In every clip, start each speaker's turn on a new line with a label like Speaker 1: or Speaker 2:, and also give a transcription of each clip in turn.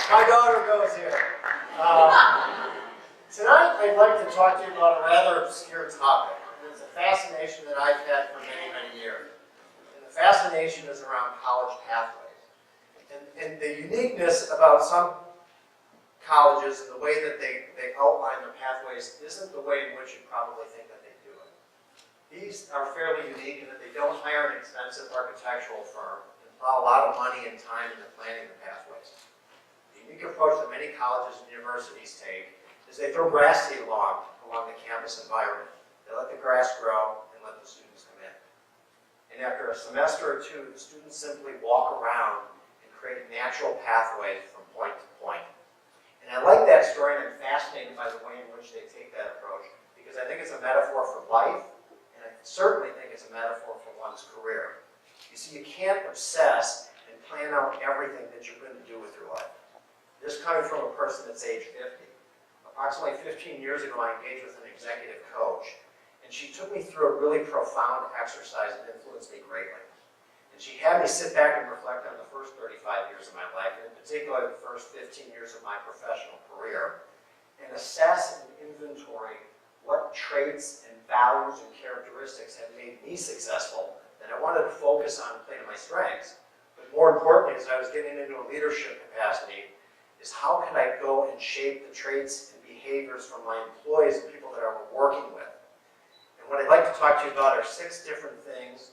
Speaker 1: My daughter goes here. Tonight, I'd like to talk to you about a rather obscure topic. It's a fascination that I've had for many, many years. And the fascination is around college pathways. And the uniqueness about some colleges and the way that they outline their pathways isn't the way in which you probably think that they do it. These are fairly unique in that they don't hire an expensive architectural firm and plow a lot of money and time into planning the pathways. The unique approach that many colleges and universities take is they throw grass seed along the campus environment. They let the grass grow and let the students come in. And after a semester or two, the students simply walk around and create natural pathways from point to point. And I like that story, and I'm fascinated by the way in which they take that approach, because I think it's a metaphor for life, and I certainly think it's a metaphor for one's career. You see, you can't obsess and plan out everything that you're going to do with your life. This coming from a person that's age 50. Approximately 15 years ago, I engaged with an executive coach, and she took me through a really profound exercise that influenced me greatly. And she had me sit back and reflect on the first 35 years of my life, and in particular the first 15 years of my professional career, and assess and inventory what traits and values and characteristics have made me successful that I wanted to focus on and play to my strengths. But more importantly, as I was getting into a leadership capacity, is how could I go and shape the traits and behaviors from my employees and people that I were working with. And what I'd like to talk to you about are 6 different things,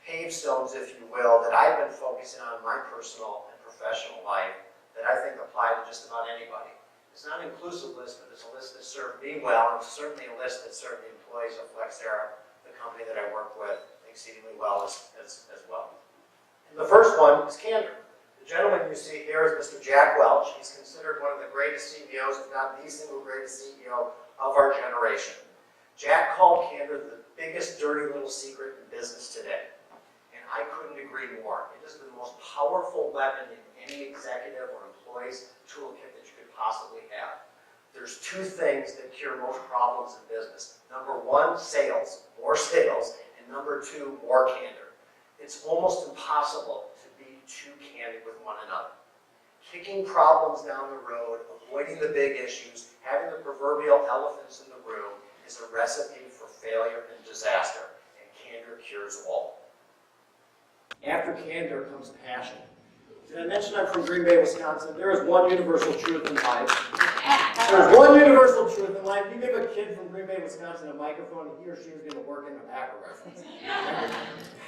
Speaker 1: pavestones, if you will, that I've been focusing on in my personal and professional life that I think apply to just about anybody. It's not an inclusive list, but it's a list that served me well, and it's certainly a list that served the employees of Flexera, the company that I work with, exceedingly well as well. And the first one is candor. The gentleman you see here is Mr. Jack Welch. He's considered one of the greatest CEOs, if not the single greatest CEO of our generation. Jack called candor the biggest dirty little secret in business today. And I couldn't agree more. It is the most powerful weapon in any executive or employee's toolkit that you could possibly have. There's 2 things that cure most problems in business. Number 1, sales, more sales, and number 2, more candor. It's almost impossible to be too candid with one another. Kicking problems down the road, avoiding the big issues, having the proverbial elephants in the room is a recipe for failure and disaster, and candor cures all. After candor comes passion. Did I mention I'm from Green Bay, Wisconsin? There is one universal truth in life. There's one universal truth in life. You give a kid from Green Bay, Wisconsin a microphone, and he or she is going to work in a Packer reference.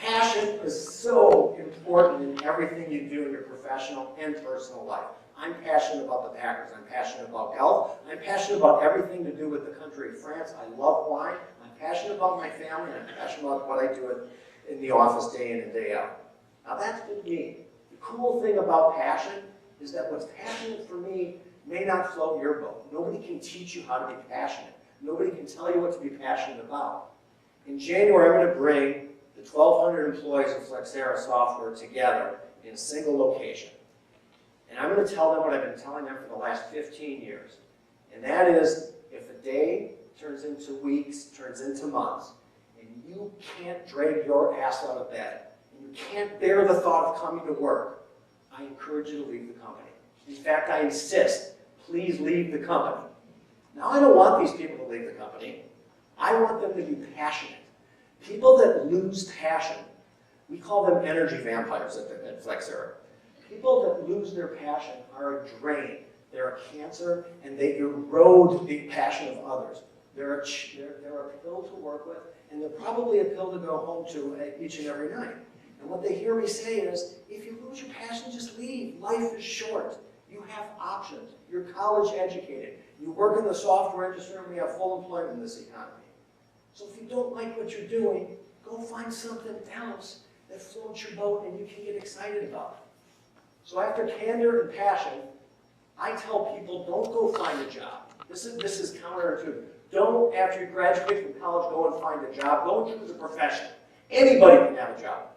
Speaker 1: Passion is so important in everything you do in your professional and personal life. I'm passionate about the Packers. I'm passionate about golf. I'm passionate about everything to do with the country of France. I love wine. I'm passionate about my family. I'm passionate about what I do in the office day in and day out. Now that's been me. The cool thing about passion is that what's passionate for me may not float your boat. Nobody can teach you how to be passionate. Nobody can tell you what to be passionate about. In January, I'm going to bring the 1,200 employees of Flexera software together in a single location. And I'm going to tell them what I've been telling them for the last 15 years. And that is, if a day turns into weeks, turns into months, and you can't drag your ass out of bed, and you can't bear the thought of coming to work, I encourage you to leave the company. In fact, I insist, please leave the company. Now, I don't want these people to leave the company. I want them to be passionate. People that lose passion, we call them energy vampires at Flexera. People that lose their passion are a drain. They're a cancer, and they erode the passion of others. They're a pill to work with, and they're probably a pill to go home to each and every night. And what they hear me say is, if you lose your passion, just leave. Life is short. You have options. You're college educated. You work in the software industry, and we have full employment in this economy. So if you don't like what you're doing, go find something else that floats your boat and you can get excited about it. So after candor and passion, I tell people, don't go find a job. This is counterintuitive. Don't, after you graduate from college, go and find a job. Go and choose a profession. Anybody can have a job.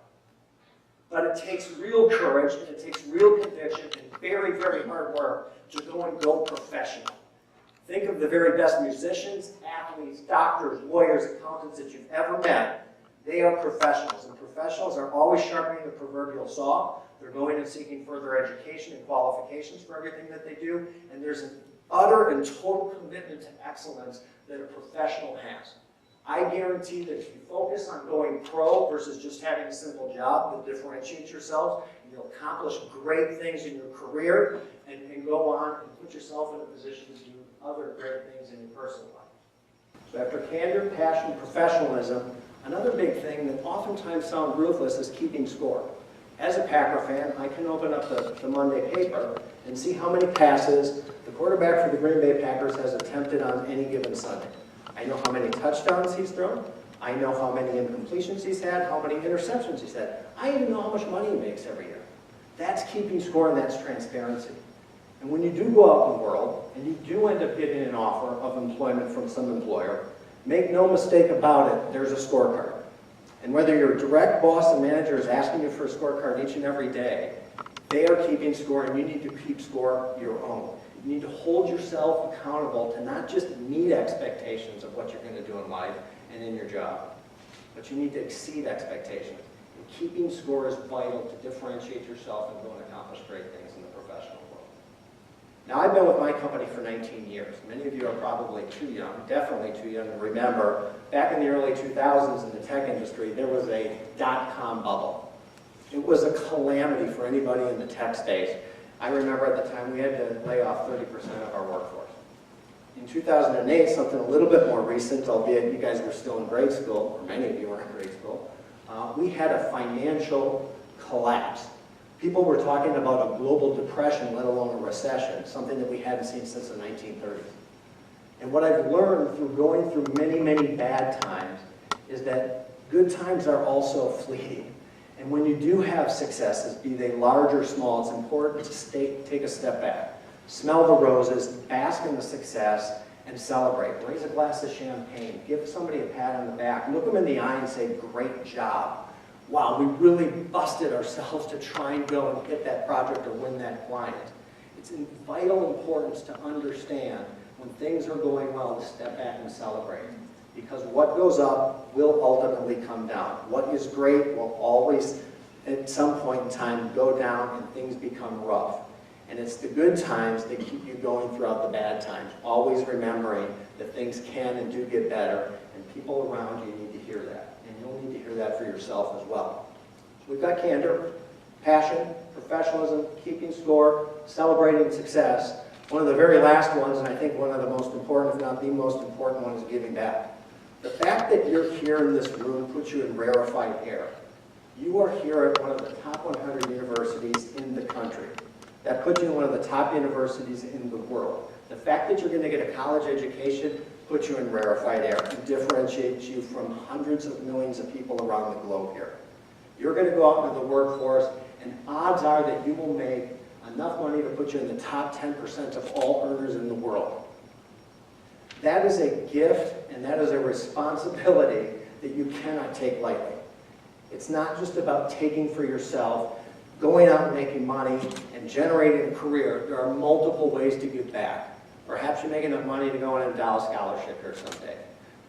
Speaker 1: But it takes real courage, and it takes real conviction, and very, very hard work to go professional. Think of the very best musicians, athletes, doctors, lawyers, accountants that you've ever met.
Speaker 2: They are professionals, and professionals are always sharpening the proverbial saw. They're going and seeking further education and qualifications for everything that they do, and there's an utter and total commitment to excellence that a professional has. I guarantee that if you focus on going pro versus just having a simple job, you'll differentiate yourself, and you'll accomplish great things in your career, and go on and put yourself in a position to do other great things in your personal life. So after candor, passion, professionalism, another big thing that oftentimes sounds ruthless is keeping score. As a Packer fan, I can open up the Monday paper and see how many passes the quarterback for the Green Bay Packers has attempted on any given Sunday. I know how many touchdowns he's thrown. I know how many incompletions he's had, how many interceptions he's had. I even know how much money he makes every year. That's keeping score, and that's transparency. And when you do go out in the world, and you do end up getting an offer of employment from some employer, make no mistake about it, there's a scorecard. And whether your direct boss and manager is asking you for a scorecard each and every day, they are keeping score, and you need to keep score your own. You need to hold yourself accountable to not just meet expectations of what you're going to do in life and in your job, but you need to exceed expectations. And keeping score is vital to differentiate yourself and go and accomplish great things in the professional world. Now, I've been with my company for 19 years. Many of you are probably too young, definitely too young to remember. Back in the early 2000s in the tech industry, there was a dot-com bubble. It was a calamity for anybody in the tech space. I remember at the time we had to lay off 30% of our workforce. In 2008, something a little bit more recent, albeit you guys were still in grade school, or many of you were in grade school, we had a financial collapse. People were talking about a global depression, let alone a recession, something that we hadn't seen since the 1930s. And what I've learned through going through many, many bad times is that good times are also fleeting. And when you do have successes, be they large or small, it's important to take a step back. Smell the roses, bask in the success, and celebrate. Raise a glass of champagne. Give somebody a pat on the back. Look them in the eye and say, great job. Wow, we really busted ourselves to try and go and hit that project or win that client. It's in vital importance to understand when things are going well to step back and celebrate. Because what goes up will ultimately come down. What is great will always, at some point in time, go down and things become rough. And it's the good times that keep you going throughout the bad times. Always remembering that things can and do get better, and people around you need to hear that. And you'll need to hear that for yourself as well. So we've got candor, passion, professionalism, keeping score, celebrating success. One of the very last ones, and I think one of the most important, if not the most important one, is giving back. The fact that you're here in this room puts you in rarefied air. You are here at one of the top 100 universities in the country. That puts you in one of the top universities in the world. The fact that you're going to get a college education puts you in rarefied air and differentiates you from hundreds of millions of people around the globe here. You're going to go out into the workforce, and odds are that you will make enough money to put you in the top 10% of all earners in the world. That is a gift, and that is a responsibility that you cannot take lightly. It's not just about taking for yourself, going out and making money, and generating a career. There are multiple ways to give back. Perhaps you make enough money to go on a Dow scholarship here someday.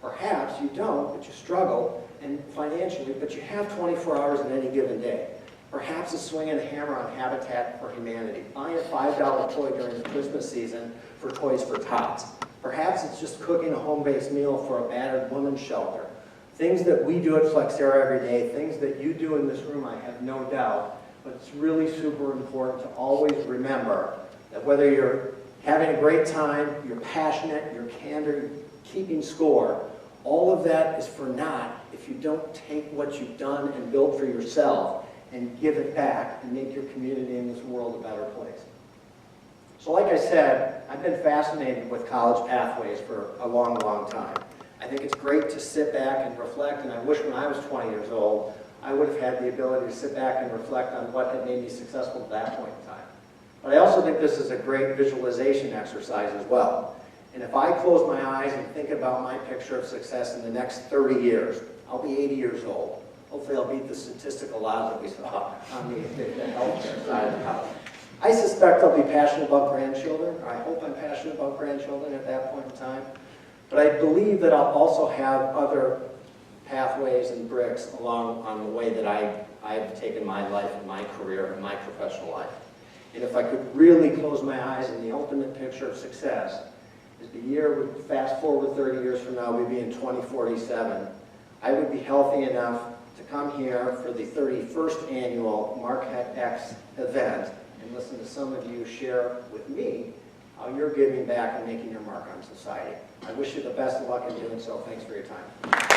Speaker 2: Perhaps you don't, but you struggle and financially, but you have 24 hours in any given day. Perhaps it's swinging a hammer on Habitat for Humanity, buying a $5 toy during the Christmas season for Toys for Tots. Perhaps it's just cooking a home-based meal for a battered women's shelter. Things that we do at Flexera every day, things that you do in this room, I have no doubt, but it's really super important to always remember that whether you're having a great time, you're passionate, you're candor, keeping score, all of that is for naught if you don't take what you've done and build for yourself and give it back and make your community in this world a better place. So like I said, I've been fascinated with college pathways for a long, long time. I think it's great to sit back and reflect, and I wish when I was 20 years old, I would have had the ability to sit back and reflect on what had made me successful at that point in time. But I also think this is a great visualization exercise as well. And if I close my eyes and think about my picture of success in the next 30 years, I'll be 80 years old. Hopefully I'll beat the statistical odds that we saw on the healthcare side of the house. I suspect I'll be passionate about grandchildren, or I hope I'm passionate about grandchildren at that point in time. But I believe that I'll also have other pathways and bricks along on the way that I've taken my life and my career and my professional life. And if I could really close my eyes, and the ultimate picture of success is the year, would fast forward 30 years from now, we'd be in 2047. I would be healthy enough to come here for the 31st annual MarquetteX event and listen to some of you share with me how you're giving back and making your mark on society. I wish you the best of luck in doing so. Thanks for your time.